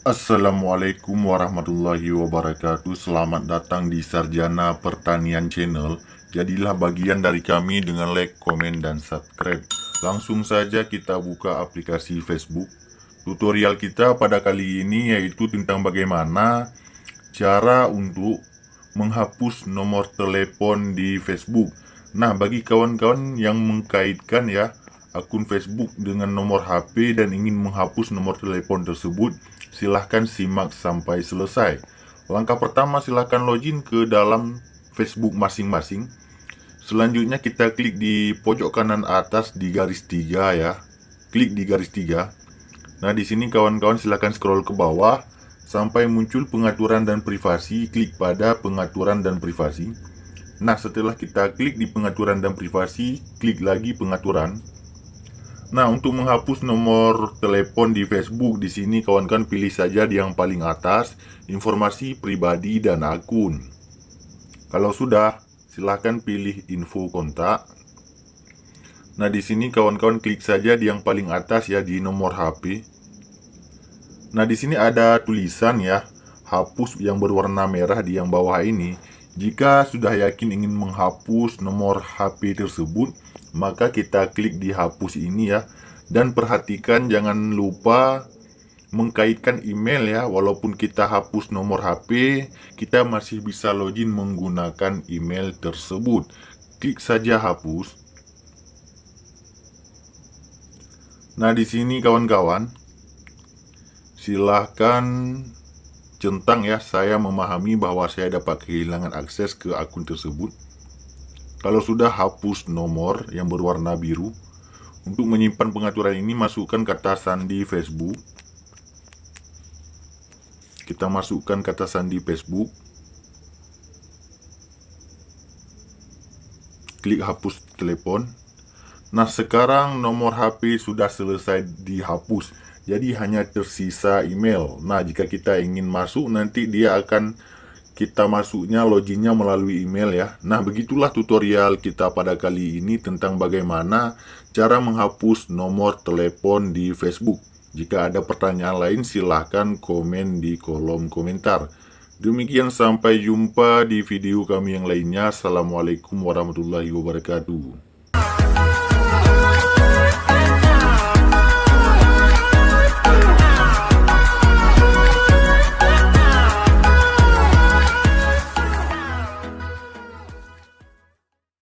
Assalamualaikum warahmatullahi wabarakatuh. Selamat datang di Sarjana Pertanian Channel. Jadilah bagian dari kami dengan like, komen, dan subscribe. Langsung saja kita buka aplikasi Facebook. Tutorial kita pada kali ini yaitu tentang bagaimana cara untuk menghapus nomor telepon di Facebook. Nah, bagi kawan-kawan yang mengkaitkan akun Facebook dengan nomor HP dan ingin menghapus nomor telepon tersebut, silahkan simak sampai selesai. Langkah pertama, silahkan login ke dalam Facebook masing-masing. Selanjutnya kita klik di pojok kanan atas di garis 3 ya. Klik di garis 3. Nah, di sini kawan-kawan silahkan scroll ke bawah sampai muncul pengaturan dan privasi. Klik pada pengaturan dan privasi. Nah, setelah kita klik di pengaturan dan privasi, klik lagi pengaturan. Nah, untuk menghapus nomor telepon di Facebook, di sini kawan-kawan pilih saja di yang paling atas, informasi pribadi dan akun. Kalau sudah, silahkan pilih info kontak. Nah, di sini kawan-kawan klik saja di yang paling atas ya, di nomor HP. Nah, di sini ada tulisan ya, hapus yang berwarna merah di yang bawah ini. Jika sudah yakin ingin menghapus nomor HP tersebut, maka kita klik di hapus ini ya. Dan perhatikan jangan lupa mengkaitkan email ya. Walaupun kita hapus nomor HP, kita masih bisa login menggunakan email tersebut. Klik saja hapus. Nah, di sini kawan-kawan, silahkan centang ya, saya memahami bahwa saya dapat kehilangan akses ke akun tersebut. Kalau sudah, hapus nomor yang berwarna biru. Untuk menyimpan pengaturan ini, masukkan kata sandi Facebook. Kita masukkan kata sandi Facebook. Klik hapus telepon. Nah, sekarang nomor HP sudah selesai dihapus. Jadi hanya tersisa email. Nah, jika kita ingin masuk, nanti dia akan kita masuknya, loginnya melalui email ya. Nah, begitulah tutorial kita pada kali ini tentang bagaimana cara menghapus nomor telepon di Facebook. Jika ada pertanyaan lain, silahkan komen di kolom komentar. Demikian, sampai jumpa di video kami yang lainnya. Assalamualaikum warahmatullahi wabarakatuh.